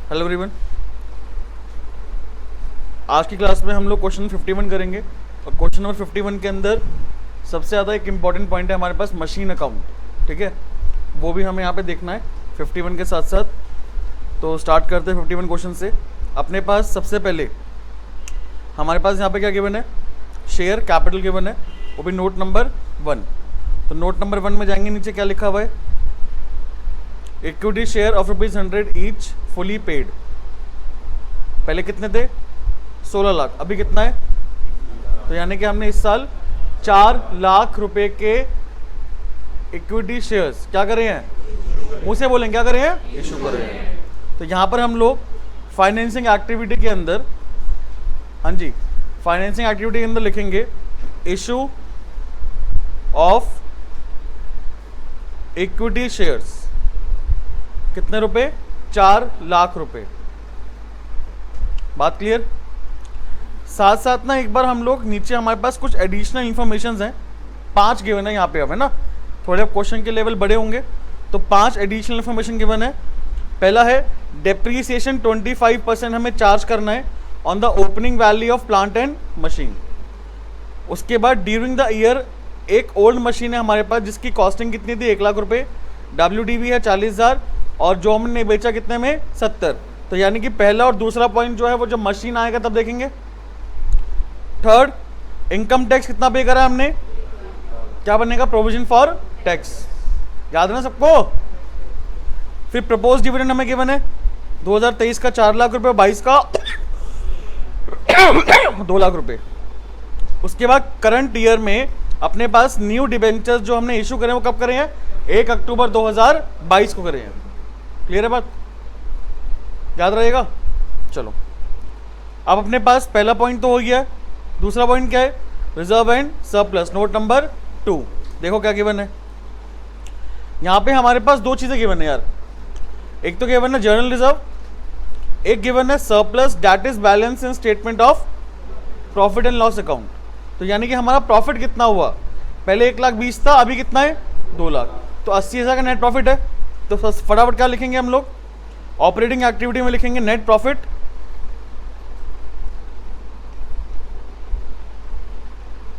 Hello everyone, आज की class में हम लोग क्वेश्चन 51 करेंगे और क्वेश्चन नंबर 51 के अंदर सबसे ज़्यादा एक इम्पॉर्टेंट पॉइंट है हमारे पास मशीन अकाउंट, ठीक है। वो भी हमें यहाँ पे देखना है 51 के साथ साथ। तो स्टार्ट करते हैं 51 क्वेश्चन से। अपने पास सबसे पहले हमारे पास यहाँ पे क्या गिवन है, शेयर कैपिटल गिवन है, वो भी नोट नंबर 1। तो नोट नंबर 1 में जाएंगे, नीचे क्या लिखा हुआ है, equity share of ₹100 each fully paid. पहले कितने थे, 16 लाख, अभी कितना है, तो यानी कि हमने इस साल 4 लाख रुपए के इक्विटी शेयर्स क्या कर रहे हैं, मुँह से बोलें क्या कर रहे हैं, इशू कर रहे हैं। तो यहाँ पर हम लोग फाइनेंसिंग एक्टिविटी के अंदर, हाँ जी, फाइनेंसिंग एक्टिविटी के अंदर लिखेंगे इशू ऑफ इक्विटी शेयर्स, कितने रुपए, 4 लाख रुपए। बात क्लियर। साथ साथ ना एक बार हम लोग नीचे हमारे पास कुछ एडिशनल इंफॉर्मेशन हैं, 5 गिवन है यहाँ पे, अब है ना, थोड़े क्वेश्चन के लेवल बड़े होंगे तो 5 एडिशनल इंफॉर्मेशन गिवन है। पहला है डेप्रीसिएशन 25% हमें चार्ज करना है on the opening value of plant and machine. उसके बाद ड्यूरिंग द ईयर एक ओल्ड मशीन है हमारे पास जिसकी कॉस्टिंग कितनी थी, 1 लाख रुपए, WDV है 40,000 और जो हमने बेचा कितने में, 70। तो यानी कि पहला और दूसरा पॉइंट जो है वो जब मशीन आएगा तब देखेंगे। थर्ड, इनकम टैक्स कितना पे करा है हमने, क्या बनेगा, प्रोविजन फॉर टैक्स, याद है ना सबको। फिर प्रपोज डिविडेंड हमें गिवन है 2023 का 4 लाख रुपए, 22 का 2 लाख रुपए। उसके बाद करंट ईयर में अपने पास न्यू डिबेंचर्स जो हमने इशू करे वो कब करे हैं, 1 अक्टूबर 2022 को करे हैं। क्लियर है बात, याद रहेगा। चलो अब अपने पास पहला पॉइंट तो हो गया, दूसरा पॉइंट क्या है, reserve and surplus, note number 2। देखो क्या गिवन है यहाँ पे, हमारे पास 2 चीजें गिवन है यार। एक तो गिवन है जर्नल रिजर्व, एक गिवन है surplus that is balance in statement of profit and loss account. तो यानी कि हमारा प्रॉफिट कितना हुआ, पहले 1,20,000 था, अभी कितना है, 2 लाख, तो 80,000 का नेट प्रॉफिट है। तो फटाफट क्या लिखेंगे हम लोग, ऑपरेटिंग एक्टिविटी में लिखेंगे net profit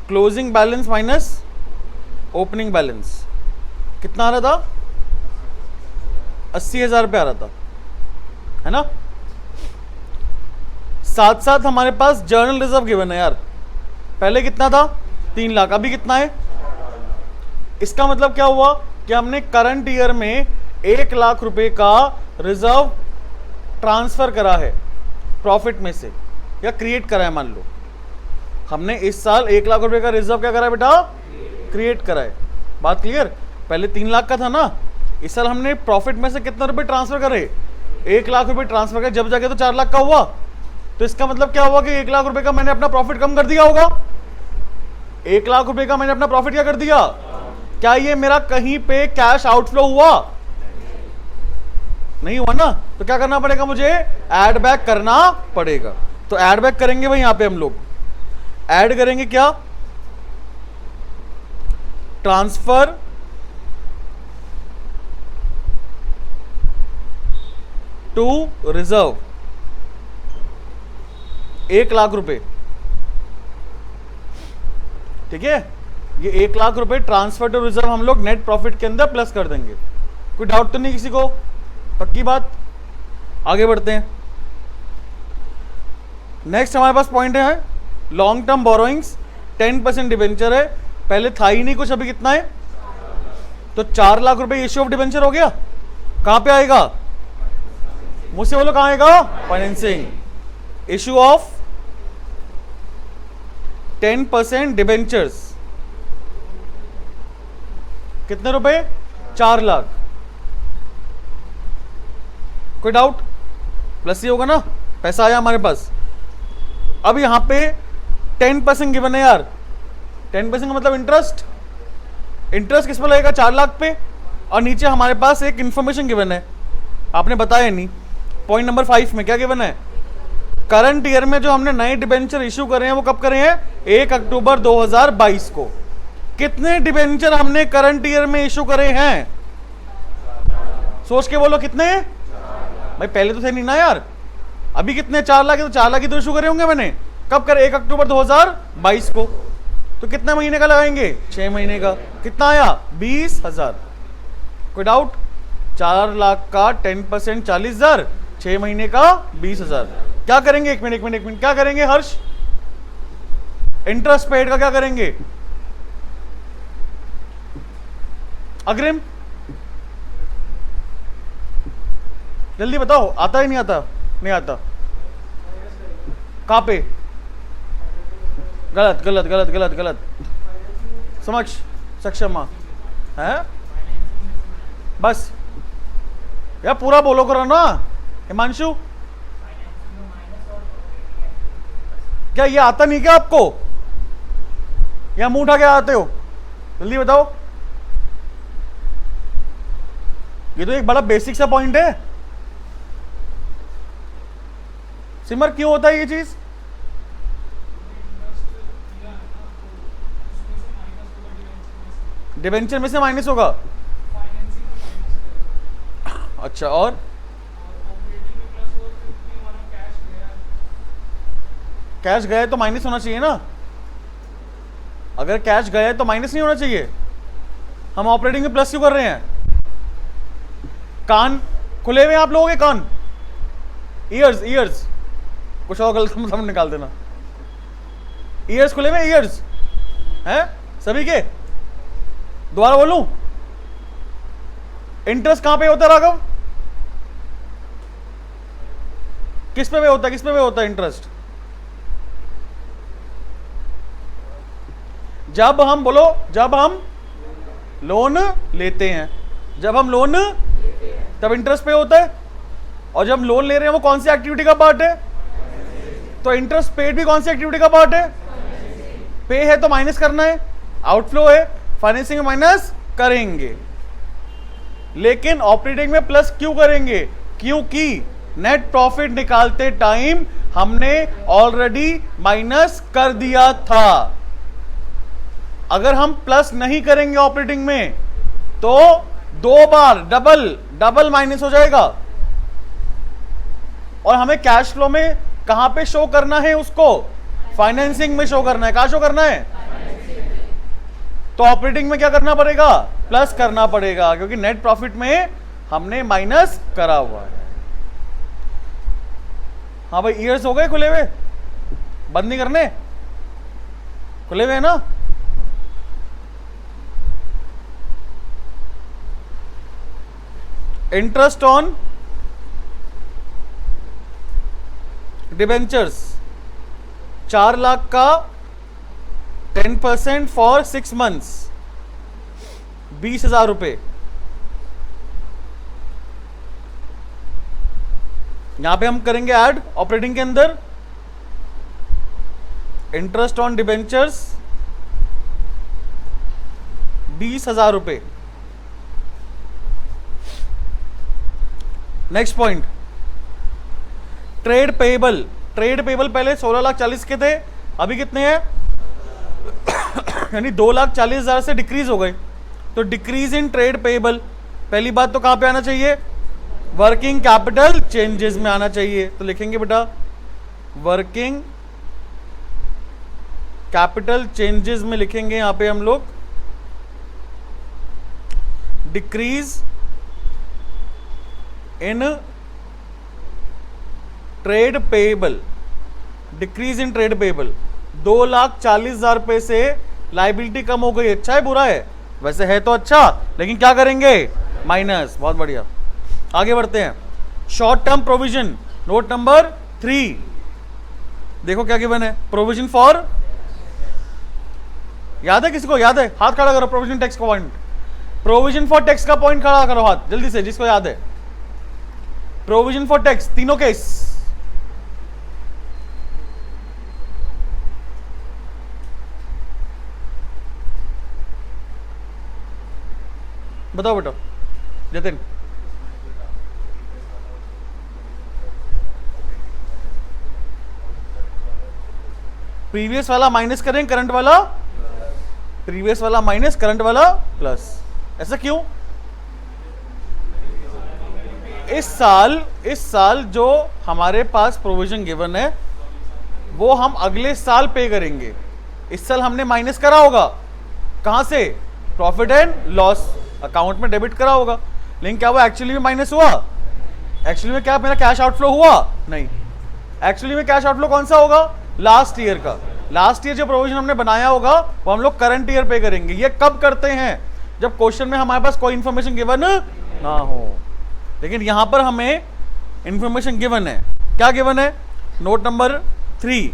closing balance minus opening balance. कितना आ रहा था, 80,000 रुपये आ रहा था, है ना। साथ साथ हमारे पास जर्नल रिजर्व गिवन है यार, पहले कितना था, 3 लाख, अभी कितना है। इसका मतलब क्या हुआ कि हमने करंट ईयर में 1 लाख रुपए का रिजर्व ट्रांसफर करा है प्रॉफिट में से, या क्रिएट करा है। मान लो हमने इस साल 1 लाख रुपए का रिजर्व क्या करा है बेटा, क्रिएट करा है। बात क्लियर। पहले 3 लाख का था ना, इस साल हमने प्रॉफिट में से कितना रुपए ट्रांसफर करे, 1 लाख रुपए ट्रांसफर करे, जब जाके तो 4 लाख का हुआ। तो इसका मतलब क्या हुआ कि 1 लाख रुपए का मैंने अपना प्रॉफिट कम कर दिया होगा, 1 लाख रुपए का मैंने अपना प्रॉफिट क्या कर दिया। क्या ये मेरा कहीं पे कैश आउटफ्लो हुआ, नहीं हुआ ना। तो क्या करना पड़ेगा, मुझे ऐड बैक करना पड़ेगा। तो ऐड बैक करेंगे भाई, यहां पे हम लोग ऐड करेंगे क्या, ट्रांसफर टू रिजर्व 1 लाख रुपए, ठीक है। ये 1 लाख रुपए ट्रांसफर टू रिजर्व हम लोग नेट प्रॉफिट के अंदर प्लस कर देंगे। कोई डाउट तो नहीं किसी को, पक्की बात। आगे बढ़ते हैं। नेक्स्ट हमारे पास पॉइंट है लॉन्ग टर्म बोरोइंग्स, 10% डिबेंचर है, पहले था ही नहीं कुछ, अभी कितना है, तो 4 लाख रुपए इश्यू ऑफ डिबेंचर हो गया। कहां पे आएगा, मुझसे बोलो कहां आएगा, फाइनेंसिंग। इश्यू ऑफ 10% डिबेंचर्स, कितने रुपए, 4 लाख। कोई डाउट, प्लस ही होगा ना, पैसा आया हमारे पास। अब यहां पे 10% गिवन है यार, 10% का मतलब इंटरेस्ट, इंटरेस्ट किस पे लगेगा, 4 लाख पे। और नीचे हमारे पास एक इंफॉर्मेशन गिवन है, आपने बताया नहीं, पॉइंट नंबर 5 में क्या गिवन है, करंट ईयर में जो हमने नए डिबेंचर इशू करे हैं वो कब करे हैं, 1 अक्टूबर 2022 को। कितने डिबेंचर हमने करंट ईयर में इशू करे हैं, सोच के बोलो कितने, भाई पहले तो थे नहीं ना यार, अभी कितने 4 लाख, तो 4 लाख ही तो इशू करे होंगे मैंने। कब करे? 1 अक्टूबर 2022 को। तो कितने महीने का लगाएंगे? 6 महीने का। कितना आया? 20,000। कोई डाउट? 4 लाख का 10% 40,000, 6 महीने का 20,000। क्या करेंगे? एक मिनट क्या करेंगे हर्ष? इंटरेस्ट पेड का क्या करेंगे? अग्रिम जल्दी बताओ, आता ही नहीं आता? नहीं आता। कहां पे? गलत गलत गलत गलत गलत। समझ सक्षम है? बस यार पूरा बोलो करो ना हिमांशु। क्या ये आता नहीं क्या आपको? या मुंह उठा के आते हो? जल्दी बताओ। ये तो एक बड़ा बेसिक सा पॉइंट है। सिमर क्यों होता है ये चीज? डिबेंचर में से माइनस होगा। अच्छा, और कैश गया है तो माइनस होना चाहिए ना। अगर कैश गया है तो माइनस नहीं होना चाहिए। हम ऑपरेटिंग में प्लस क्यों कर रहे हैं? कान खुले हुए आप लोगों के? कान, ईयर्स कुछ और गलत मतलब निकाल देना। ईयर्स खुले हुए? ईयर्स हैं सभी के? दोबारा बोलूं? इंटरेस्ट कहां पे होता है राघव? किस पे होता है? किस पे होता है इंटरेस्ट? जब हम बोलो, जब हम लोन लेते हैं। जब हम लोन तब इंटरेस्ट पे होता है। और जब हम लोन ले रहे हैं वो कौन सी एक्टिविटी का पार्ट है? तो इंटरेस्ट पेड भी कौन सी एक्टिविटी का पार्ट है? पे है तो माइनस करना है, आउटफ्लो है, फाइनेंसिंग में माइनस करेंगे। लेकिन ऑपरेटिंग में प्लस क्यों करेंगे? क्योंकि नेट प्रॉफिट निकालते टाइम हमने ऑलरेडी माइनस कर दिया था। अगर हम प्लस नहीं करेंगे ऑपरेटिंग में तो 2 बार डबल माइनस हो जाएगा। और हमें कैश फ्लो में कहां पे शो करना है उसको? फाइनेंसिंग में शो करना है। कहां शो करना है? तो ऑपरेटिंग में क्या करना पड़ेगा? प्लस करना पड़ेगा, क्योंकि नेट प्रॉफिट में हमने माइनस करा हुआ है। हाँ भाई, ईयर्स हो गए खुले हुए? बंद नहीं करने? खुले हुए हैं ना? इंटरेस्ट ऑन डिबेंचर्स 4 लाख का 10% फॉर 6 मंथ्स 20,000 रुपए। यहां पे हम करेंगे ऐड ऑपरेटिंग के अंदर इंटरेस्ट ऑन डिबेंचर्स 20,000 रुपए। Next point, trade payable. Trade payable पहले 16,40,000 के थे, अभी कितने हैं? यानी 2,40,000 से डिक्रीज हो गए। तो डिक्रीज इन ट्रेड पेएबल, पहली बात तो कहां पे आना चाहिए? वर्किंग कैपिटल चेंजेस में आना चाहिए। तो लिखेंगे बेटा वर्किंग कैपिटल चेंजेस में लिखेंगे यहां पे हम लोग decrease in trade payable. Decrease in trade payable 2,40,000 रुपए से लाइबिलिटी कम हो गई। अच्छा है बुरा है? वैसे है तो अच्छा, लेकिन क्या करेंगे? माइनस। बहुत बढ़िया, आगे बढ़ते हैं। Short term provision, note number 3 देखो क्या गिवन है। प्रोविजन फॉर, याद है? किसी को याद है? हाथ खड़ा करो। प्रोविजन टैक्स का पॉइंट, प्रोविजन फॉर टैक्स का पॉइंट खड़ा करो हाथ जल्दी से, जिसको याद है। प्रोविजन फॉर टैक्स, तीनों केस। बताओ बेटा जतिन। प्रीवियस वाला माइनस करें, करंट वाला प्रीवियस वाला माइनस, करंट वाला प्लस। ऐसा क्यों? इस साल जो हमारे पास प्रोविजन गिवन है वो हम अगले साल पे करेंगे। इस साल हमने माइनस करा होगा कहां से, प्रॉफिट एंड लॉस अकाउंट में डेबिट करा होगा, लेकिन क्या वो एक्चुअली में माइनस हुआ? एक्चुअली में क्या मेरा कैश आउटफ्लो हुआ? नहीं। एक्चुअली में कैश आउटफ्लो कौन सा होगा? लास्ट ईयर का। लास्ट ईयर जो प्रोविजन हमने बनाया होगा वो हम लोग करंट ईयर पे करेंगे। ये कब करते हैं? जब क्वेश्चन में हमारे पास कोई इंफॉर्मेशन गिवन ना हो। लेकिन यहां पर हमें इंफॉर्मेशन गिवन है। क्या गिवन है? नोट नंबर 3,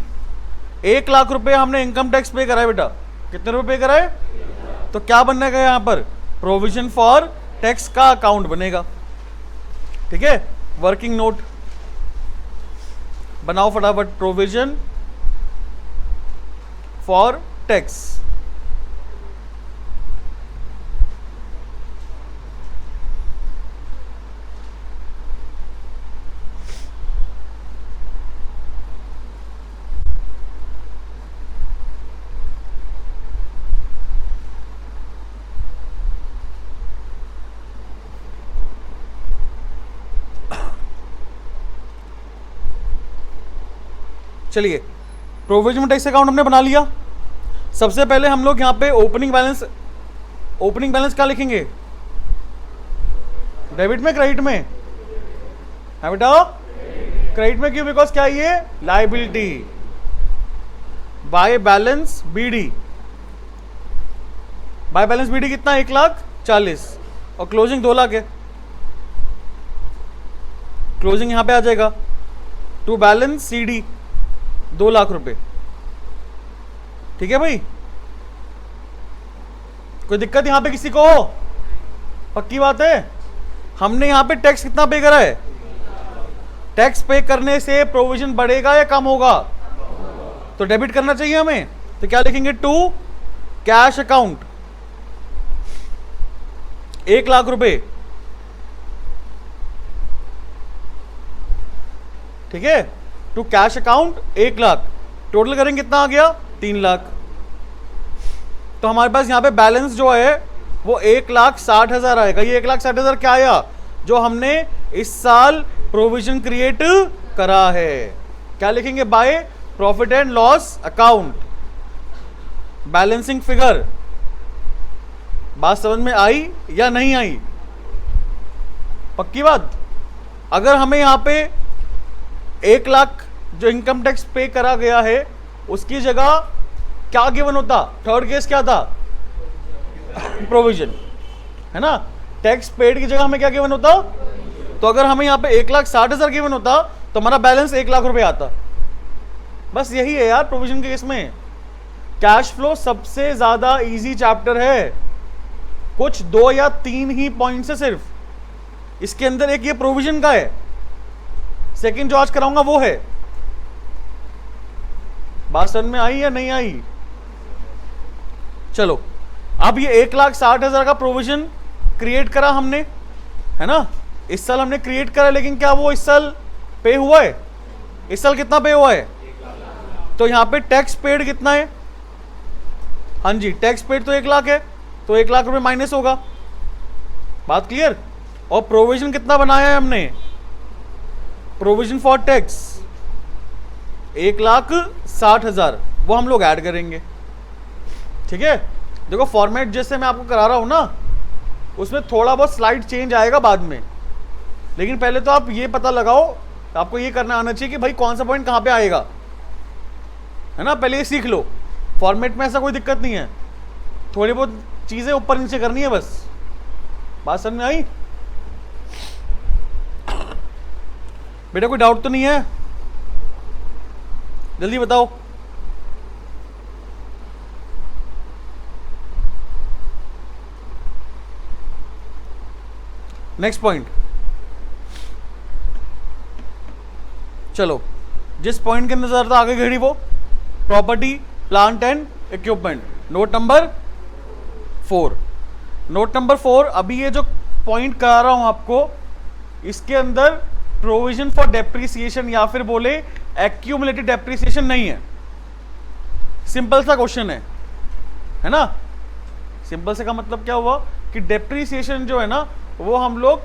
1 लाख रुपए हमने इनकम टैक्स पे कराए बेटा। कितने रुपए पे कराए? तो क्या बनने का यहां पर? प्रोविजन फॉर टैक्स का अकाउंट बनेगा। ठीक है, वर्किंग नोट बनाओ फटाफट, प्रोविजन फॉर टैक्स। चलिए, प्रोविजन टैक्स अकाउंट हमने बना लिया। सबसे पहले हम लोग यहां पे ओपनिंग बैलेंस क्या लिखेंगे? डेबिट में, क्रेडिट में? है बेटा, क्रेडिट में। क्यों? बिकॉज क्या ये liability by balance BD. By balance BD कितना? 1,40,000 और क्लोजिंग 2 लाख है। क्लोजिंग यहां पे आ जाएगा। टू बैलेंस सीडी 2 लाख रुपए। ठीक है भाई, कोई दिक्कत यहां पे किसी को हो? पक्की बात है। हमने यहां पे टैक्स कितना पे करा है? टैक्स पे करने से प्रोविजन बढ़ेगा या कम होगा? तो डेबिट करना चाहिए हमें। तो क्या लिखेंगे? टू कैश अकाउंट 1 लाख रुपए। ठीक है, to cash account 1 lakh. Total करेंगे कितना आ गया? 3 लाख। तो हमारे पास यहां पे बैलेंस जो है वो 1,60,000 आएगा। ये 1,60,000 क्या आया? जो हमने इस साल प्रोविजन क्रिएट करा है। क्या लिखेंगे? By profit and loss account, balancing figure. बात समझ में आई या नहीं आई? पक्की बात। अगर हमें यहां पे 1 लाख जो इनकम टैक्स पे करा गया है उसकी जगह क्या गिवन होता? थर्ड केस क्या था? प्रोविजन, है ना। टैक्स पेड की जगह हमें क्या गिवन होता? तो अगर हमें यहाँ पे 1,60,000 गिवन होता तो हमारा बैलेंस 1 लाख रुपए आता। बस यही है यार प्रोविजन के केस में। कैश फ्लो सबसे ज्यादा इजी चैप्टर है। कुछ 2 या 3 ही पॉइंट्स है सिर्फ इसके अंदर। एक ये प्रोविजन का है, सेकंड जो आज कराऊंगा वो है। बात समझ में आई या नहीं आई? चलो, अब ये 1,60,000 का प्रोविजन क्रिएट करा हमने, है ना। इस साल हमने क्रिएट करा, लेकिन क्या वो इस साल पे हुआ है? इस साल कितना पे हुआ है? तो यहां पे टैक्स पेड कितना है? हाँ जी, टैक्स पेड तो 1 लाख है, तो 1 लाख रुपए माइनस होगा। बात क्लियर? और प्रोविजन कितना बनाया है हमने? प्रोविजन फॉर टैक्स 1,60,000, वो हम लोग ऐड करेंगे। ठीक है, देखो फॉर्मेट जैसे मैं आपको करा रहा हूं ना, उसमें थोड़ा बहुत स्लाइड चेंज आएगा बाद में, लेकिन पहले तो आप ये पता लगाओ, आपको ये करना आना चाहिए कि भाई कौन सा पॉइंट कहां पे आएगा, है ना। पहले ये सीख लो। फॉर्मेट में ऐसा कोई दिक्कत नहीं है, थोड़ी बहुत चीजें ऊपर नीचे करनी है बस। बात समझ में आई? बेटा कोई डाउट तो नहीं है? जल्दी बताओ। Next point. चलो, जिस पॉइंट के नजर था आगे घड़ी वो property plant and equipment. Note number 4। Note number 4, अभी ये जो पॉइंट करा रहा हूं आपको, इसके अंदर प्रोविजन फॉर डेप्रिसिएशन या फिर बोले एक्यूमुलेटेड डेप्रिसिएशन नहीं है। सिंपल सा क्वेश्चन है ना। सिंपल से का मतलब क्या हुआ कि डेप्रिसिएशन जो है ना वो हम लोग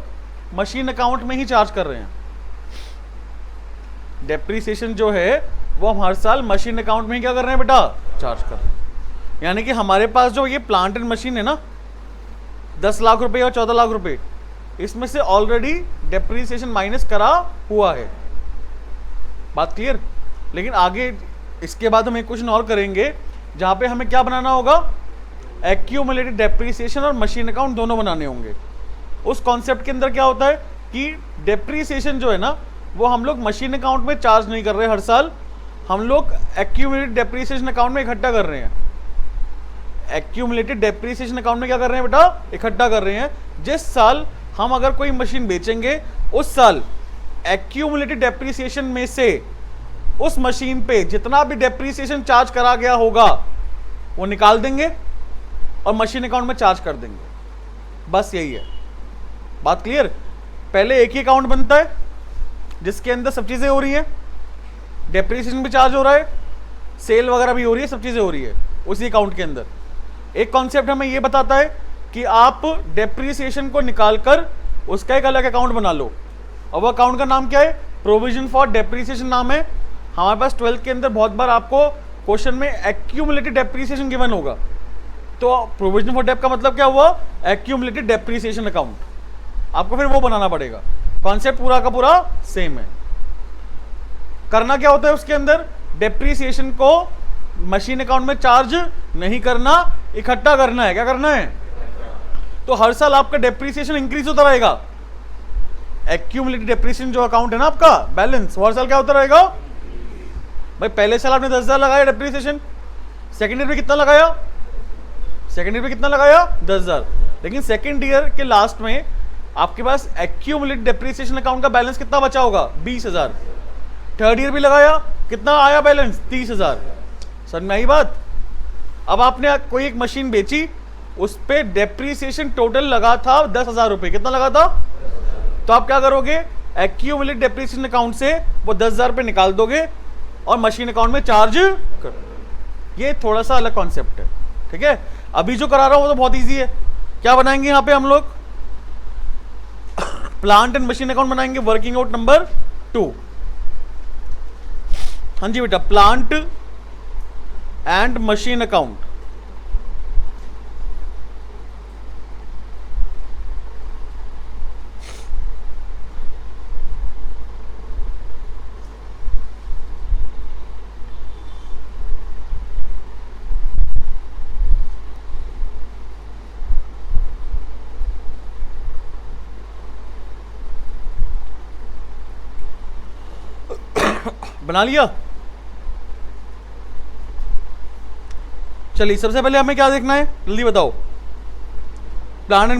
मशीन अकाउंट में ही चार्ज कर रहे हैं। डेप्रीसिएशन जो है वो हम हर साल मशीन अकाउंट में ही क्या कर रहे हैं बेटा, चार्ज कर रहे हैं। यानी कि हमारे पास जो ये प्लांट एंड मशीन है ना 10 लाख रुपए और 14 लाख रुपए, इसमें से ऑलरेडी डेप्रीसिएशन माइनस करा हुआ है। बात क्लियर? लेकिन आगे इसके बाद हम एक क्वेश्चन और करेंगे जहां पे हमें क्या बनाना होगा, एक्यूमुलेटेड डेप्रीसिएशन और मशीन अकाउंट दोनों बनाने होंगे। उस कॉन्सेप्ट के अंदर क्या होता है कि डेप्रीसिएशन जो है ना वो हम लोग मशीन अकाउंट में चार्ज नहीं कर रहे हर साल, हम लोग एक्यूमुलेटेड डेप्रीसिएशन अकाउंट में इकट्ठा कर रहे हैं। एक्यूमुलेटेड डेप्रीसिएशन अकाउंट में क्या कर रहे हैं बेटा, इकट्ठा कर रहे हैं। जिस साल हम अगर कोई मशीन बेचेंगे उस साल एक्यूमुलेटेड डेप्रीसिएशन में से उस मशीन पे जितना भी डेप्रीसिएशन चार्ज करा गया होगा वो निकाल देंगे और मशीन अकाउंट में चार्ज कर देंगे। बस यही है। बात क्लियर? पहले एक ही अकाउंट बनता है जिसके अंदर सब चीजें हो रही हैं, डेप्रीसिएशन भी चार्ज हो रहा है, सेल वगैरह भी हो रही है, सब चीजें हो रही है उसी अकाउंट के अंदर। एक कॉन्सेप्ट हमें ये बताता है कि आप डेप्रीसिएशन को निकालकर उसका एक अलग अकाउंट बना लो, और वो अकाउंट का नाम क्या है, प्रोविजन फॉर डेप्रीसिएशन नाम है। हमारे पास 12th के अंदर बहुत बार आपको क्वेश्चन में एक्यूमुलेटेड डेप्रीसिएशन गिवन होगा, तो प्रोविजन फॉर डेप का मतलब क्या हुआ, एक्यूमुलेटेड डेप्रीसिएशन अकाउंट। आपको फिर वो बनाना पड़ेगा। कॉन्सेप्ट पूरा का पूरा सेम है। करना क्या होता है उसके अंदर, डेप्रीसिएशन को मशीन अकाउंट में चार्ज नहीं करना, इकट्ठा करना है। क्या करना है? तो हर साल आपका डेप्रीसिएशन इंक्रीज होता रहेगा। एक्यूमुलेटेड डेप्रीसिएशन जो अकाउंट है ना आपका बैलेंस, हर साल क्या होता रहेगा भाई। पहले साल आपने 10,000 लगाया डेप्रीसिएशन, सेकेंड ईयर में कितना लगाया, सेकेंड ईयर में कितना लगाया 10,000, लेकिन सेकेंड ईयर के लास्ट में आपके पास एक्यूमुलेटेड डेप्रीसिएशन अकाउंट का बैलेंस कितना बचा होगा, 20,000। थर्ड ईयर भी लगाया, कितना आया बैलेंस, 30,000। समझ में आई बात? अब आपने कोई एक मशीन बेची, उस पे डेप्रीसिएशन टोटल लगा था 10,000 रुपए। कितना लगा था? तो आप क्या करोगे, एक्यूमुलेटेड डेप्रीसिएशन अकाउंट से वो 10,000 रुपए निकाल दोगे और मशीन अकाउंट में चार्ज कर। ये थोड़ा सा अलग कॉन्सेप्ट है, ठीक है। अभी जो करा रहा हूं वो तो बहुत इजी है। क्या बनाएंगे यहां पे हम लोग, प्लांट एंड मशीन अकाउंट बनाएंगे। Working out number 2। हाँ जी बेटा, प्लांट एंड मशीन अकाउंट। बना लिया? चलिए सबसे पहले हमें क्या देखना है, जल्दी बताओ। प्लांट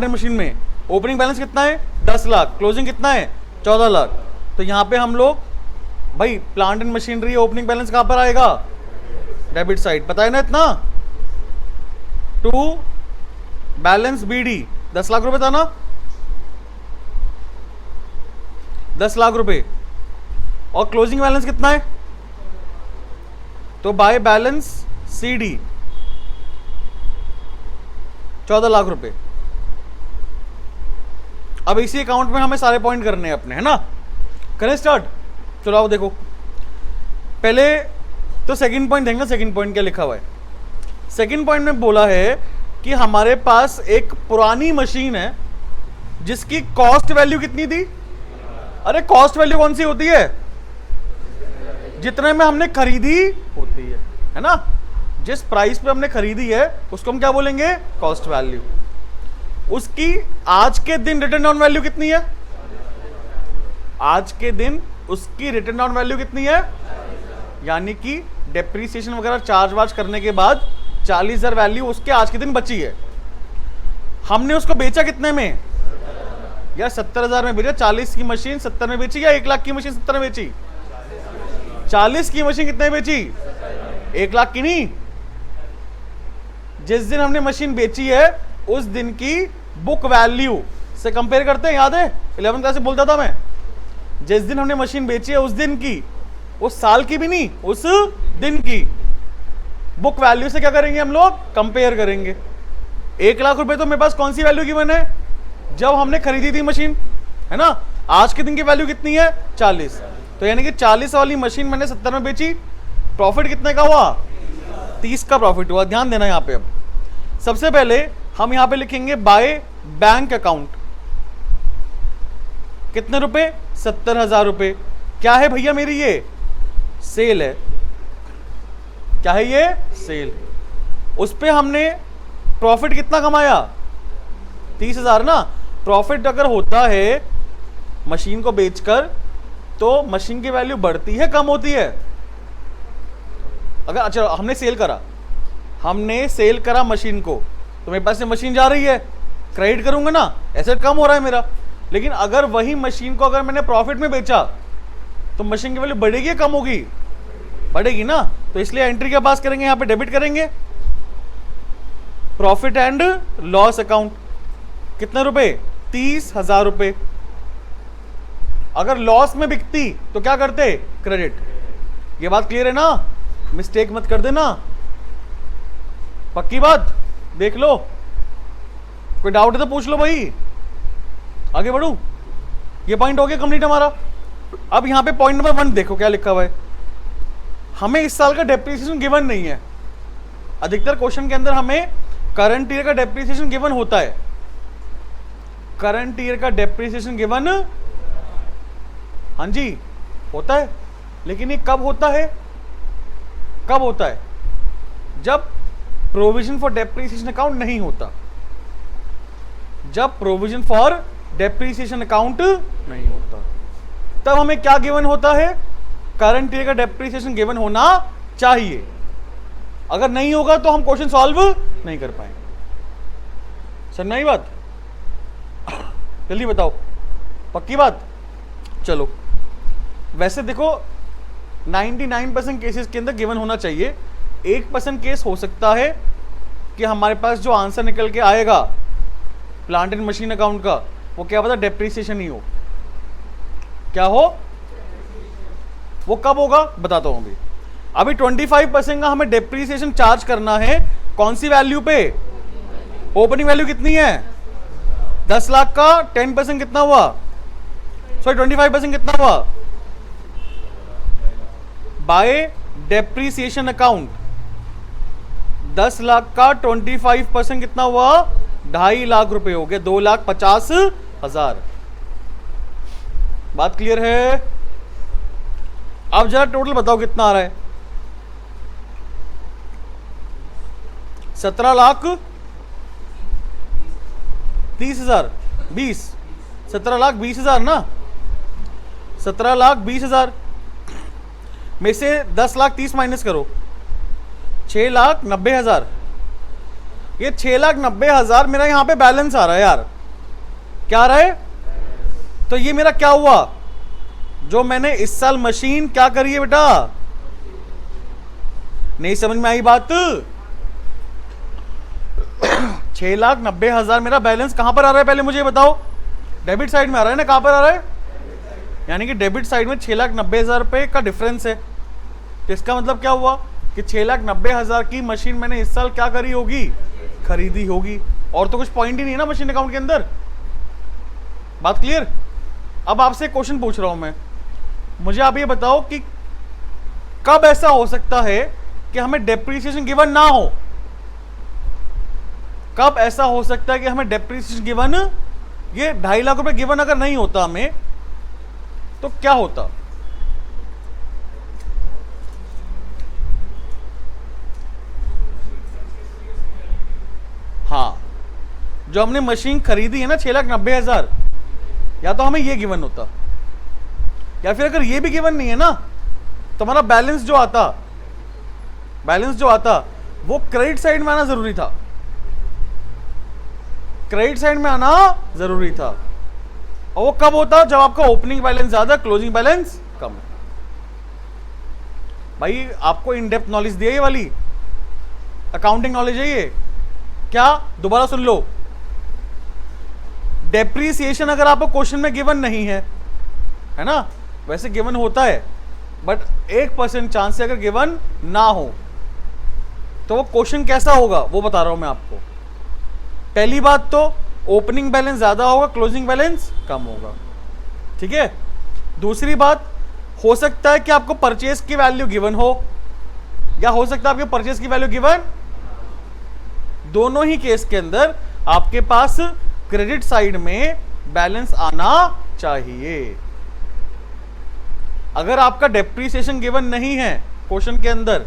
एंड मशीन में ओपनिंग बैलेंस कितना है, 10 लाख। क्लोजिंग कितना है, 14 लाख। तो यहां पे हम लोग भाई plant and machinery opening balance कहां पर आएगा, डेबिट साइड। पता है ना इतना। टू बैलेंस बीडी 10 लाख रुपए था ना, 10 लाख रुपए। और क्लोजिंग बैलेंस कितना है, तो बाय बैलेंस सीडी 14 लाख रुपए। अब इसी अकाउंट में हमें सारे पॉइंट करने हैं अपने, है ना। करें स्टार्ट। चलो आओ देखो, पहले तो सेकंड पॉइंट देखना। सेकंड पॉइंट क्या लिखा हुआ है, सेकंड पॉइंट में बोला है कि हमारे पास एक पुरानी मशीन है जिसकी कॉस्ट वैल्यू कितनी थी। अरे कॉस्ट वैल्यू कौन सी होती है, जितने में हमने खरीदी होती है ना। जिस प्राइस पे हमने खरीदी है उसको हम क्या बोलेंगे, कॉस्ट वैल्यू। उसकी आज के दिन रिटर्न ऑन वैल्यू कितनी है, आज के दिन उसकी रिटर्न ऑन वैल्यू कितनी है, यानी कि डेप्रीसिएशन वगैरह चार्ज वार्ज करने के बाद 40,000 वैल्यू उसके आज के दिन बची है। हमने उसको बेचा कितने में यार, 70,000 में बेचा। 40 की मशीन 70 में बेची या 1 लाख की मशीन 70 में बेची, 40 की मशीन कितने बेची, 1 लाख की नहीं। जिस दिन हमने मशीन बेची है उस दिन की बुक वैल्यू से कंपेयर करते हैं, याद है 11th क्लास से बोलता था मैं। जिस दिन हमने मशीन बेची है उस दिन की, उस साल की भी नहीं, उस दिन की बुक वैल्यू से क्या करेंगे हम लोग, कंपेयर करेंगे। 1 लाख रुपए तो मेरे पास कौन सी वैल्यू गिवन है, जब हमने खरीदी थी मशीन, है ना। आज के दिन की वैल्यू कितनी है 40, तो यानी कि 40 वाली मशीन मैंने 70 में बेची, प्रॉफिट कितने का हुआ 30 का प्रॉफिट हुआ। ध्यान देना यहाँ पे। अब सबसे पहले हम यहाँ पे लिखेंगे बाय बैंक अकाउंट, कितने रुपए 70,000 रुपए। क्या है भैया मेरी ये सेल है, क्या है ये सेल। उस पे हमने प्रॉफिट कितना कमाया 30,000 ना। प्रॉफिट अगर होता है मशीन को बेचकर तो मशीन की वैल्यू बढ़ती है कम होती है। अगर अच्छा हमने सेल करा मशीन को, तो मेरे पास से मशीन जा रही है, क्रेडिट करूंगा ना, एसेट कम हो रहा है मेरा। लेकिन अगर वही मशीन को अगर मैंने प्रॉफिट में बेचा तो मशीन की वैल्यू बढ़ेगी या कम होगी, बढ़ेगी ना। तो इसलिए एंट्री क्या पास करेंगे, यहां पे डेबिट करेंगे प्रॉफिट एंड लॉस अकाउंट, कितने रुपए 30,000 रुपए। अगर लॉस में बिकती तो क्या करते क्रेडिट। ये बात क्लियर है ना, मिस्टेक मत कर देना, पक्की बात। देख लो, कोई डाउट है तो पूछ लो भाई, आगे बढ़ू। ये पॉइंट हो गया कंप्लीट हमारा। अब यहां पे पॉइंट नंबर 1 देखो क्या लिखा हुआ है, हमें इस साल का डेप्रिसिएशन गिवन नहीं है। अधिकतर क्वेश्चन के अंदर हमें करंट ईयर का डेप्रिसिएशन गिवन होता है, करंट ईयर का डेप्रिसिएशन गिवन, हाँ जी होता है। लेकिन ये कब होता है, कब होता है जब प्रोविजन फॉर डेप्रिसिएशन अकाउंट नहीं होता, जब प्रोविजन फॉर डेप्रिसिएशन अकाउंट नहीं होता तब हमें क्या गिवन होता है, करंट ईयर का डेप्रिसिएशन गिवन होना चाहिए। अगर नहीं होगा तो हम क्वेश्चन सॉल्व नहीं कर पाएंगे। समझ में आई बात, जल्दी बताओ, पक्की बात। चलो वैसे देखो 99% केसेस के अंदर गिवन होना चाहिए, 1% केस हो सकता है कि हमारे पास जो आंसर निकल के आएगा प्लांट एंड मशीन अकाउंट का वो क्या पता डेप्रिसिएशन ही हो। क्या हो, वो कब होगा बताता हूं। अभी 25% का हमें डेप्रिसिएशन चार्ज करना है, कौन सी वैल्यू पे, ओपनिंग वैल्यू कितनी है 10 लाख का 10% कितना हुआ, सॉरी 25% कितना हुआ बाय डेप्रिसिएशन अकाउंट। 10 लाख का 25% कितना हुआ 2.5 लाख रुपए हो गए, 2,50,000। बात क्लियर है। अब जरा टोटल बताओ कितना आ रहा है, 17,30,000 20 17,20,000 ना, 17,20,000 में से 10,30,000 माइनस करो, 6,90,000। ये 6,90,000 मेरा यहां पे बैलेंस आ रहा है यार, क्या आ रहा है। तो ये मेरा क्या हुआ, जो मैंने इस साल मशीन क्या करी है बेटा, नहीं समझ में आई बात। 6,90,000 मेरा बैलेंस कहां पर आ रहा है पहले मुझे बताओ, डेबिट साइड में आ रहा है ना, कहां पर आ रहा है, यानी कि डेबिट साइड में 6,90,000 रुपए का डिफरेंस है। तो इसका मतलब क्या हुआ कि 6,90,000 की मशीन मैंने इस साल क्या करी होगी, खरीदी होगी। और तो कुछ पॉइंट ही नहीं है ना मशीन अकाउंट के अंदर। बात क्लियर। अब आपसे क्वेश्चन पूछ रहा हूं मैं, मुझे आप ये बताओ कि कब ऐसा हो सकता है कि हमें डेप्रिसिएशन गिवन ना हो, कब ऐसा हो सकता है कि हमें डेप्रिसिएशन गिवन, ये 2.5 लाख रुपए गिवन अगर नहीं होता हमें तो क्या होता। हाँ, जो हमने मशीन खरीदी है ना 6,90,000, या तो हमें ये गिवन होता, या फिर अगर ये भी गिवन नहीं है ना तो हमारा बैलेंस जो आता वो क्रेडिट साइड में आना जरूरी था, क्रेडिट साइड में आना जरूरी था। और वो कब होता, जब आपका ओपनिंग बैलेंस ज्यादा क्लोजिंग बैलेंस कम। भाई आपको इन डेप्थ नॉलेज दी है ये वाली, अकाउंटिंग नॉलेज है ये। क्या, दोबारा सुन लो, डेप्रीसिएशन अगर आपको क्वेश्चन में गिवन नहीं है ना, वैसे गिवन होता है बट 1% चांस है अगर गिवन ना हो तो वो क्वेश्चन कैसा होगा वो बता रहा हूं मैं आपको। पहली बात तो ओपनिंग बैलेंस ज्यादा होगा, क्लोजिंग बैलेंस कम होगा। ठीक है। दूसरी बात, हो सकता है कि आपको परचेज की वैल्यू गिवन हो, या हो सकता है आपके परचेज की वैल्यू गिवन, दोनों ही केस के अंदर आपके पास क्रेडिट साइड में बैलेंस आना चाहिए। अगर आपका डेप्रीसिएशन गिवन नहीं है क्वेश्चन के अंदर,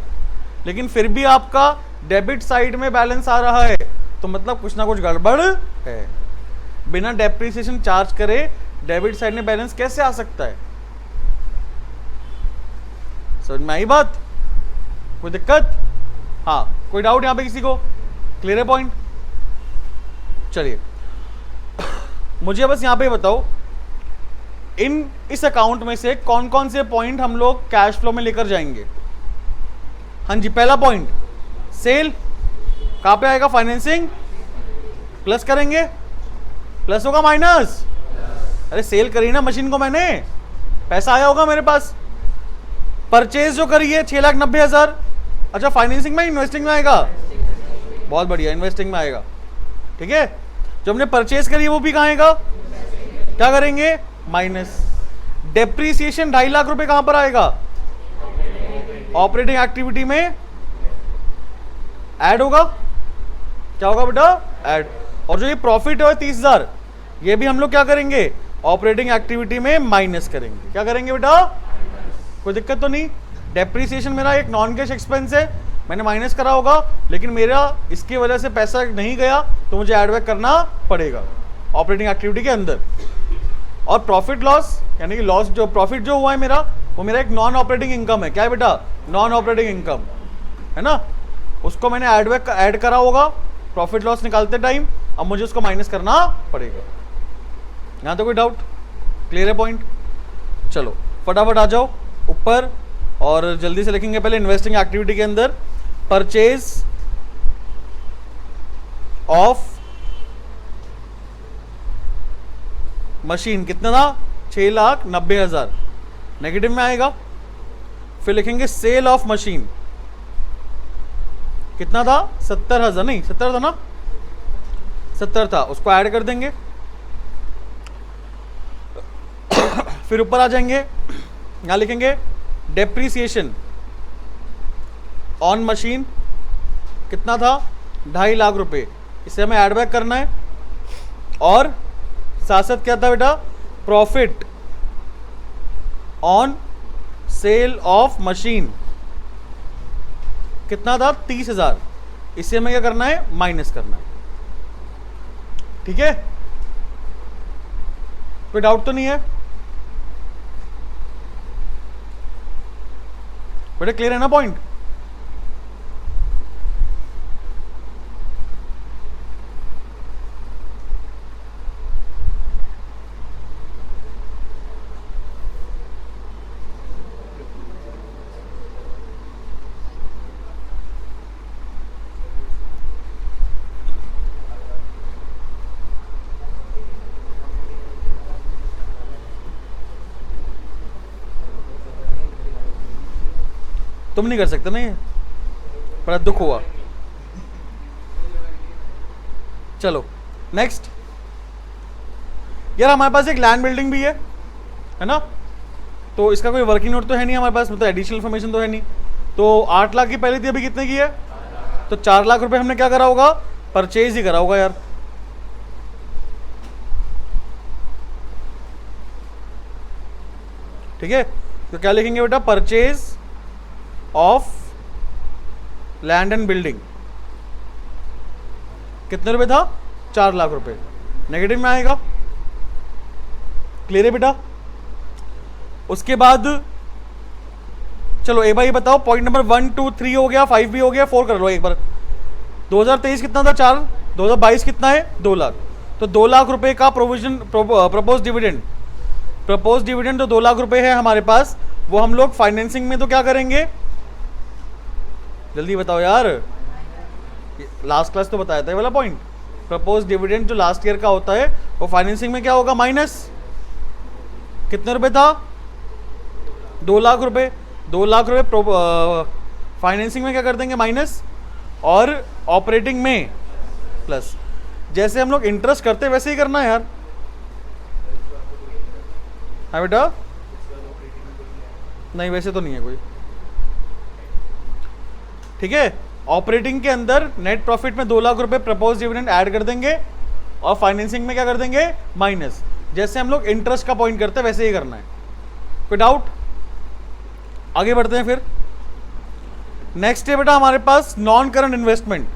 लेकिन फिर भी आपका डेबिट साइड में बैलेंस आ रहा है, तो मतलब कुछ ना कुछ गड़बड़ है। बिना डेप्रीसिएशन चार्ज करे डेबिट साइड में बैलेंस कैसे आ सकता है? समझ में आई बात? कोई दिक्कत? हाँ, कोई डाउट यहां पे किसी को? क्लियर है पॉइंट? चलिए मुझे बस यहां पे बताओ, इस अकाउंट में से कौन कौन से पॉइंट हम लोग कैश फ्लो में लेकर जाएंगे? हाँ जी, पहला पॉइंट सेल। कहां पे आएगा? फाइनेंसिंग। प्लस करेंगे, प्लस होगा माइनस? अरे सेल करी ना मशीन को मैंने, पैसा आया होगा मेरे पास। परचेज जो करी है 6,90,000, अच्छा फाइनेंसिंग में इन्वेस्टिंग में आएगा? बहुत बढ़िया, इन्वेस्टिंग में आएगा। ठीक है, जो हमने परचेज करी है वो भी कहाँ आएगा? क्या करेंगे? माइनस। डेप्रीसिएशन 2.5 लाख रुपए कहां पर आएगा? ऑपरेटिंग एक्टिविटी में ऐड होगा। क्या होगा बेटा? ऐड। और जो ये प्रॉफिट है 30,000, ये भी हम लोग क्या करेंगे? ऑपरेटिंग एक्टिविटी में माइनस करेंगे। क्या करेंगे बेटा? कोई दिक्कत तो नहीं? डेप्रीसिएशन मेरा एक नॉन कैश एक्सपेंस है, मैंने माइनस करा होगा, लेकिन मेरा इसकी वजह से पैसा नहीं गया तो मुझे ऐड बैक करना पड़ेगा ऑपरेटिंग एक्टिविटी के अंदर। और प्रॉफिट लॉस यानी कि लॉस, जो प्रॉफिट जो हुआ है मेरा, वो मेरा एक नॉन ऑपरेटिंग इनकम है। क्या है बेटा? नॉन ऑपरेटिंग इनकम है ना, उसको मैंने ऐड करा होगा प्रॉफिट लॉस निकालते टाइम, अब मुझे उसको माइनस करना पड़ेगा। यहाँ तो कोई डाउट? क्लियर है पॉइंट? चलो फटाफट आ जाओ ऊपर और जल्दी से लिखेंगे। पहले इन्वेस्टिंग एक्टिविटी के अंदर परचेज ऑफ मशीन कितना था? 6,90,000, नेगेटिव में आएगा। फिर लिखेंगे सेल ऑफ मशीन कितना था? 70,000, नहीं 70 था ना? 70 था, उसको ऐड कर देंगे। फिर ऊपर आ जाएंगे, यहां लिखेंगे डेप्रीसिएशन ऑन मशीन कितना था? 2.5 लाख रुपए, इसे हमें ऐड बैक करना है। और साथ साथ क्या था बेटा? Profit on sale of machine कितना था? 30,000, इसे हमें क्या करना है? माइनस करना है। ठीक है, कोई डाउट तो नहीं है बेटा? क्लियर है ना पॉइंट? तुम नहीं कर सकते ना, ये बड़ा दुख हुआ। चलो नेक्स्ट, यार हमारे पास एक लैंड बिल्डिंग भी है ना, तो इसका कोई वर्किंग नोट तो है नहीं हमारे पास, मतलब एडिशनल इन्फॉर्मेशन तो है नहीं। तो 8 लाख की पहली थी, अभी कितने की है? तो 4 लाख रुपए हमने क्या करा होगा? परचेज ही करा होगा यार। ठीक है, तो क्या लिखेंगे बेटा? Purchase of land and building कितने रुपए था? 4 लाख रुपए, नेगेटिव में आएगा। क्लियर है बेटा? उसके बाद चलो एक बार ये बताओ, पॉइंट नंबर 1 2 3 हो गया, 5 भी हो गया, 4 कर लो एक बार। 2023 कितना था? 4। 2022 कितना है? 2 लाख। तो 2 लाख रुपए का प्रपोज डिविडेंड जो 2 लाख रुपए है हमारे पास, वो हम लोग फाइनेंसिंग में तो क्या करेंगे? जल्दी बताओ यार, लास्ट क्लास तो बताया था ये वाला पॉइंट। प्रपोज डिविडेंड जो लास्ट ईयर का होता है वो फाइनेंसिंग में क्या होगा? माइनस। कितने रुपए था? 2 लाख रुपए। 2 लाख रुपए फाइनेंसिंग में क्या कर देंगे? माइनस। और ऑपरेटिंग में प्लस। जैसे हम लोग इंटरेस्ट करते वैसे ही करना है यार। हाँ बेटा, नहीं वैसे तो नहीं है कोई। ठीक है, ऑपरेटिंग के अंदर नेट प्रॉफिट में 2 लाख रुपए प्रपोज डिविडेंड ऐड कर देंगे और फाइनेंसिंग में क्या कर देंगे, माइनस। जैसे हम लोग इंटरेस्ट का पॉइंट करते हैं वैसे ही करना है। कोई डाउट? आगे बढ़ते हैं फिर। नेक्स्ट है बेटा हमारे पास नॉन करंट इन्वेस्टमेंट।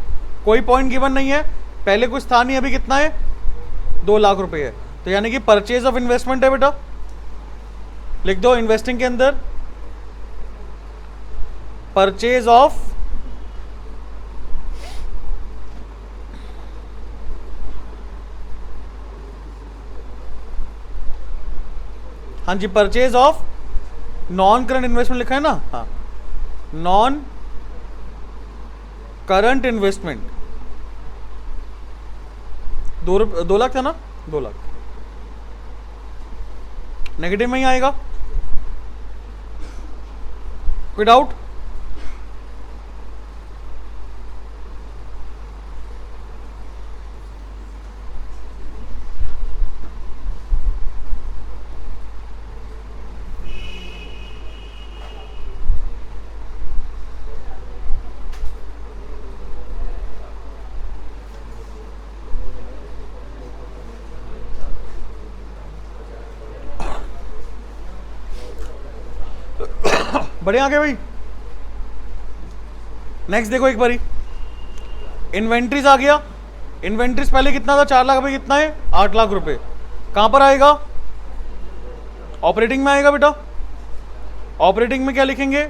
कोई पॉइंट गिवन नहीं है, पहले कुछ था नहीं, अभी कितना है, 2 लाख रुपए है, तो यानी कि परचेज ऑफ इन्वेस्टमेंट है बेटा। लिख दो इन्वेस्टिंग के अंदर परचेज ऑफ हाँ जी, purchase of non current investment लिखा है ना, हाँ, नॉन करंट इन्वेस्टमेंट 2 लाख था ना, 2 लाख नेगेटिव में ही आएगा। कोई डाउट? बढ़िया आगे भाई। नेक्स्ट देखो एक बारी, इन्वेंट्रीज आ गया। इन्वेंट्रीज पहले कितना था, 4 लाख, अभी कितना है, 8 लाख रुपए। कहां पर आएगा, ऑपरेटिंग में आएगा बेटा। ऑपरेटिंग में क्या लिखेंगे,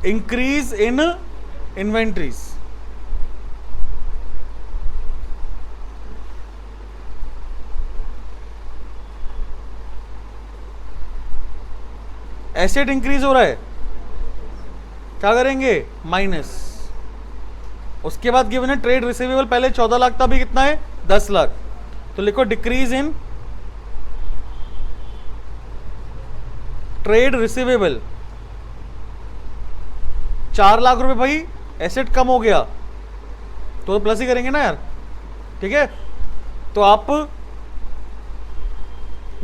increase in inventories. Asset increase हो रहा है, क्या करेंगे, माइनस। उसके बाद गिवन है ट्रेड रिसीवेबल, पहले 14 लाख था, अभी कितना है, 10 लाख, तो लिखो decrease in trade receivable. 4 lakh रुपए भाई, एसेट कम हो गया तो प्लस ही करेंगे ना यार। ठीक है, तो आप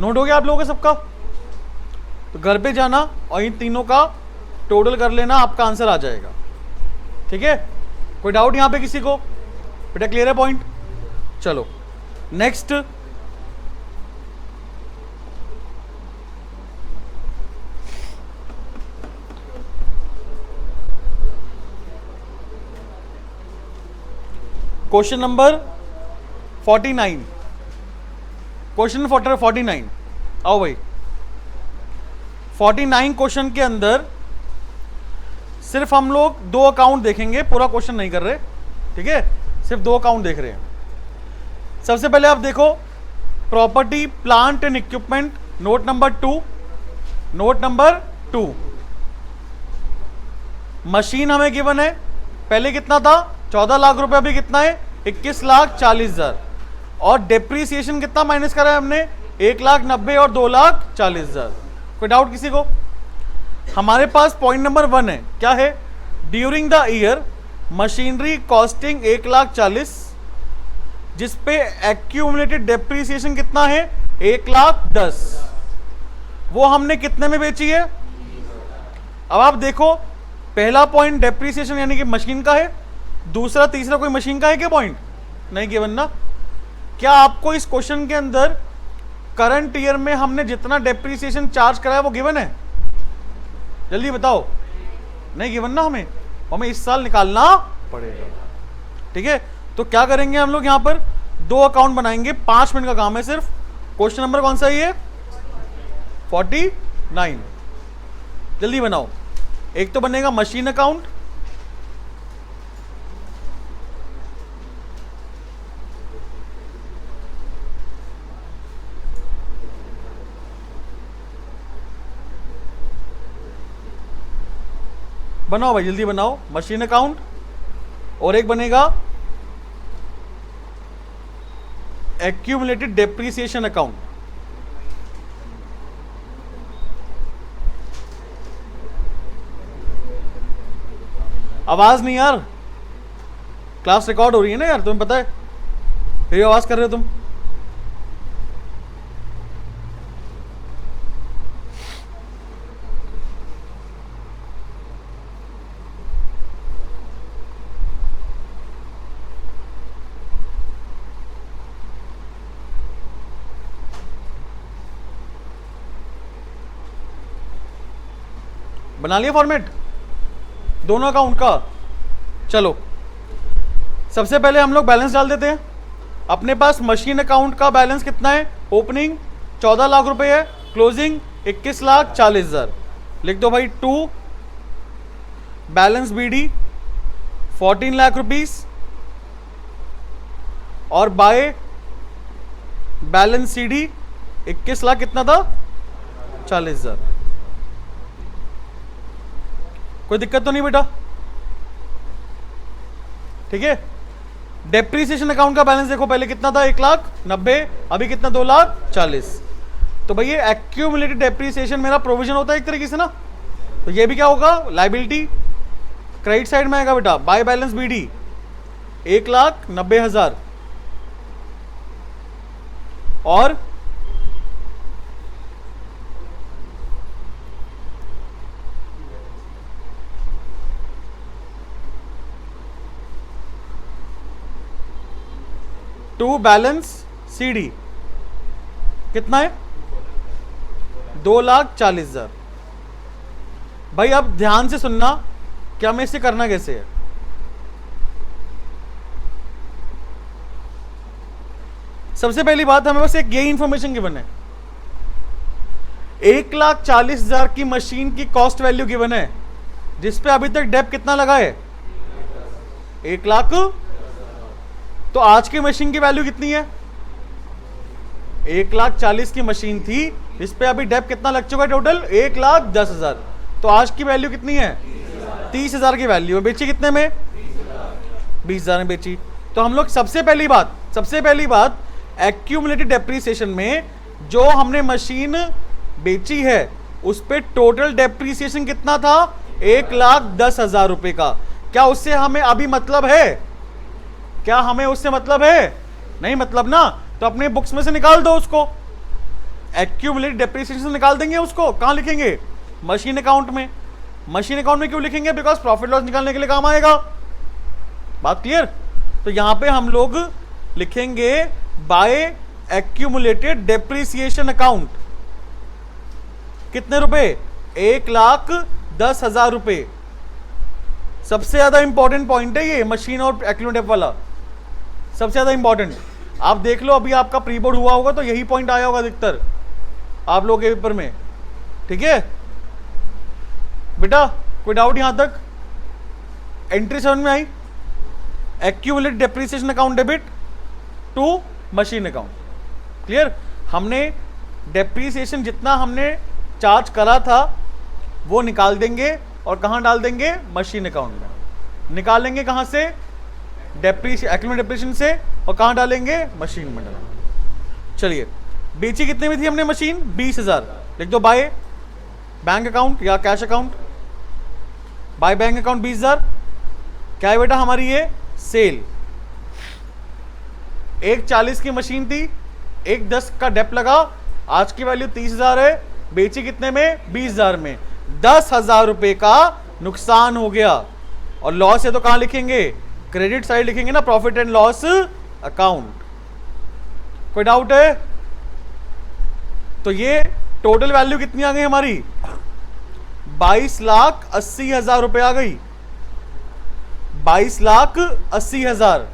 नोट हो गया आप लोगों का सबका, तो घर पे जाना और इन तीनों का टोटल कर लेना, आपका आंसर आ जाएगा। ठीक है, कोई डाउट यहां पे किसी को? बेटा क्लियर है पॉइंट? चलो नेक्स्ट, क्वेश्चन नंबर 49। क्वेश्चन 49 आओ भाई। 49 क्वेश्चन के अंदर सिर्फ हम लोग 2 अकाउंट देखेंगे, पूरा क्वेश्चन नहीं कर रहे। ठीक है, सिर्फ 2 अकाउंट देख रहे हैं। सबसे पहले आप देखो property plant and equipment, note number 2। Note number 2, machine हमें गिवन है, पहले कितना था, 14 लाख रुपए, अभी कितना है, 21,40,000। और डेप्रीसिएशन कितना माइनस करा है हमने, 1,90,000 और 2,40,000। कोई डाउट किसी को? हमारे पास पॉइंट नंबर 1 है, क्या है, during the year machinery costing 1,40,000, जिसपे एक्यूमुलेटेड डेप्रीसिएशन कितना है, 1,10,000। वो हमने कितने में बेची है? अब आप देखो, पहला पॉइंट डेप्रीसिएशन यानी कि मशीन का है, दूसरा तीसरा कोई मशीन का है क्या पॉइंट? नहीं गिवन ना। क्या आपको इस क्वेश्चन के अंदर करंट ईयर में हमने जितना डेप्रीसिएशन चार्ज कराया वो गिवन है? जल्दी बताओ। नहीं गिवन ना, हमें इस साल निकालना पड़ेगा। ठीक है, तो क्या करेंगे हम लोग, यहां पर 2 अकाउंट बनाएंगे, 5 मिनट का काम है सिर्फ। क्वेश्चन नंबर कौन सा है ये, 49। जल्दी बनाओ। एक तो बनेगा मशीन अकाउंट, बनाओ भाई जल्दी बनाओ, मशीन अकाउंट। और एक बनेगा एक्यूमुलेटेड डेप्रीसिएशन अकाउंट। आवाज नहीं यार, क्लास रिकॉर्ड हो रही है ना यार, तुम्हें पता है, फिर आवाज कर रहे हो तुम। बना लिया फॉर्मेट दोनों अकाउंट का। चलो सबसे पहले हम लोग बैलेंस डाल देते हैं। अपने पास मशीन अकाउंट का बैलेंस कितना है? ओपनिंग 14 लाख रुपए है, क्लोजिंग 21,40,000। लिख दो भाई 2 बैलेंस बीडी 14 लाख रुपीस और बाय बैलेंस सीडी 21 लाख कितना था? 40,000। कोई दिक्कत तो नहीं बेटा? ठीक है। डेप्रीसिएशन अकाउंट का बैलेंस देखो, पहले कितना था? 1,90,000, अभी कितना? 2,40,000। तो भाई ये एक्यूमुलेटेड डेप्रीसिएशन मेरा प्रोविजन होता है एक तरीके से ना। तो ये भी क्या होगा? लायबिलिटी क्रेडिट साइड में आएगा बेटा। बाय बैलेंस बीडी 1,90,000 और टू बैलेंस सीडी कितना है? 2,40,000। भाई अब ध्यान से सुनना कि हमें इसे करना कैसे है। सबसे पहली बात, हमें बस एक यही इंफॉर्मेशन गिवन है। 1,40,000 की मशीन की कॉस्ट वैल्यू गिवन है, जिसपे अभी तक डेप कितना लगा है? 1,00,000। तो आज की मशीन की वैल्यू कितनी है? 1,40,000 की मशीन थी, जिसपे अभी डेप कितना लग चुका है? टोटल 1,10,000। तो आज की वैल्यू कितनी है? 30,000 की वैल्यू है। बेची कितने में? 20,000 में बेची। तो हम लोग सबसे पहली बात एक्यूमुलेटेड डेप्रीसिएशन में जो हमने मशीन बेची है उस पे टोटल डेप्रीसिएशन कितना था? 1,10,000 रुपए का। क्या उससे हमें अभी मतलब है? क्या हमें उससे मतलब है? नहीं मतलब ना। तो अपने बुक्स में से निकाल दो उसको, एक्यूमुलेटेड डेप्रीसिएशन निकाल देंगे उसको। कहां लिखेंगे? मशीन अकाउंट में। मशीन अकाउंट में क्यों लिखेंगे? बिकॉज प्रॉफिट लॉस निकालने के लिए काम आएगा। बात क्लियर? तो यहां पे हम लोग लिखेंगे बाय एक्यूमुलेटेड डेप्रीसिएशन अकाउंट। कितने रुपए? 1,10,000 रुपए। सबसे ज्यादा इंपॉर्टेंट पॉइंट है ये मशीन और एक्यूमुलेटेड वाला, सबसे ज्यादा इंपॉर्टेंट। आप देख लो, अभी आपका प्री बोर्ड हुआ होगा तो यही पॉइंट आया होगा अधिकतर आप लोगों के पेपर में। ठीक है बेटा, कोई डाउट यहां तक? एंट्री 7 में आई, accumulated depreciation account debit to machine account. Clear? हमने डेप्रीसिएशन जितना हमने चार्ज करा था वो निकाल देंगे और कहां डाल देंगे? मशीन अकाउंट में। निकालेंगे कहां से? एक्यूमुलेटेड डेप्रीसिएशन से। और कहां डालेंगे? मशीन में डालेंगे। चलिए, बेची कितने में थी हमने मशीन? 20,000। लिख दो बाय बैंक अकाउंट या cash account. By bank account 20,000 क्या है बेटा हमारी? ये सेल। 1,40,000 की मशीन थी, 1,10,000 का डेप लगा, आज की वैल्यू 30,000 है। बेची कितने में? 20,000 में। 10,000 रुपए का नुकसान हो गया। और लॉस है तो कहां लिखेंगे? क्रेडिट साइड लिखेंगे ना, प्रॉफिट एंड लॉस अकाउंट। कोई डाउट है? तो ये टोटल वैल्यू कितनी आ गई हमारी? 22,80,000 रुपए आ गई। 22,80,000।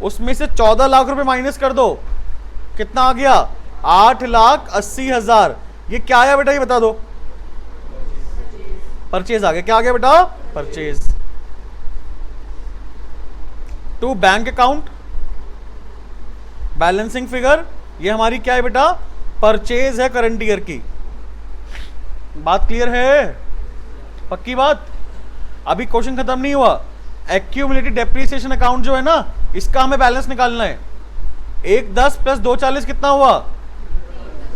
उसमें से 14 लाख रुपए माइनस कर दो, कितना आ गया? 8,80,000। ये क्या आया बेटा? ये बता दो। परचेज आ गया। क्या आ गया बेटा? Purchase. To bank account balancing figure, ये हमारी क्या है बेटा? परचेज है करंट ईयर की। बात क्लियर है? पक्की बात? अभी क्वेश्चन खत्म नहीं हुआ। एक्यूमुलेटेड डेप्रीसिएशन अकाउंट जो है ना, इसका हमें बैलेंस निकालना है। 1,10 प्लस 2,40 कितना हुआ?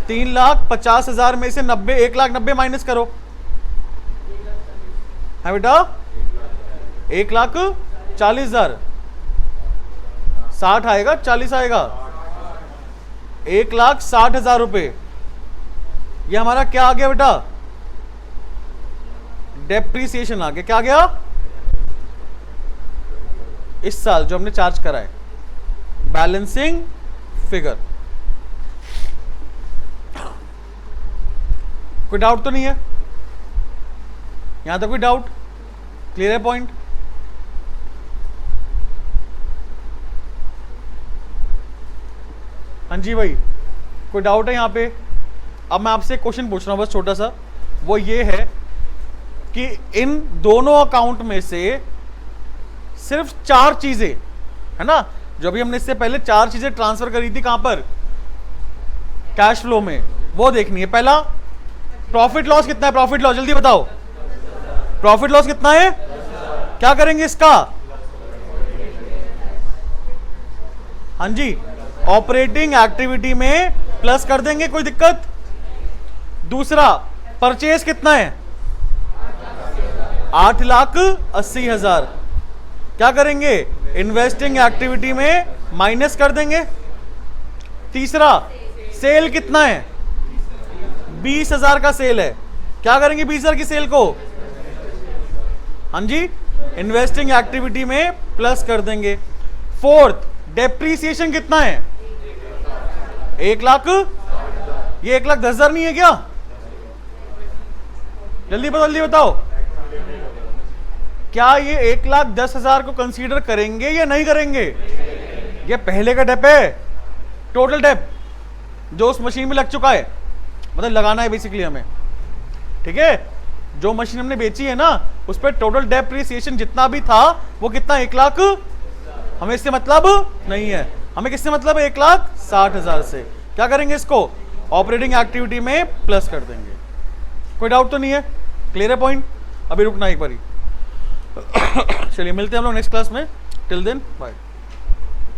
3,50,000 में से 1,90,000 माइनस करो। है बेटा? 1,40,000। 60 आएगा 40 आएगा? 1,60,000 रुपए। ये हमारा क्या आ गया बेटा? डेप्रीसिएशन आ गया। क्या आ गया? इस साल जो हमने चार्ज करा है, बैलेंसिंग फिगर। कोई डाउट तो नहीं है? यहां तक कोई डाउट? क्लियर है पॉइंट? हाँ जी भाई, कोई डाउट है यहाँ पे? अब मैं आपसे एक क्वेश्चन पूछ रहा हूँ बस छोटा सा, वो ये है कि इन दोनों अकाउंट में से सिर्फ 4 चीजें है ना, जो अभी हमने इससे पहले 4 चीजें ट्रांसफर करी थी कहां पर, कैश फ्लो में, वो देखनी है। पहला, प्रॉफिट लॉस कितना है? प्रॉफिट लॉस जल्दी बताओ, प्रॉफिट लॉस कितना है? क्या करेंगे इसका? हाँ जी, ऑपरेटिंग एक्टिविटी में प्लस कर देंगे, कोई दिक्कत? दूसरा, परचेज कितना है? 8,80,000, क्या करेंगे? इन्वेस्टिंग एक्टिविटी में माइनस कर देंगे। तीसरा, सेल कितना है? 20,000 का सेल है, क्या करेंगे 20,000 की सेल को? हाँ जी, इन्वेस्टिंग एक्टिविटी में प्लस कर देंगे। फोर्थ, डेप्रीसिएशन कितना है? 1 लाख। ये 1,10,000 नहीं है क्या? जल्दी बताओ, क्या ये 1,10,000 को कंसीडर करेंगे या नहीं करेंगे? ये पहले का डेप है, टोटल डेप जो उस मशीन में लग चुका है, मतलब लगाना है बेसिकली हमें, ठीक है? जो मशीन हमने बेची है ना, उस पर टोटल डेप्रिसिएशन जितना भी था वो कितना? 1 लाख। हमें इससे मतलब नहीं है, हमें किससे मतलब है? 1,60,000 से। क्या करेंगे इसको? ऑपरेटिंग एक्टिविटी में प्लस कर देंगे। कोई डाउट तो नहीं है? क्लियर है पॉइंट? अभी रुकना एक बारी। चलिए मिलते हैं हम लोग नेक्स्ट क्लास में। Till then bye.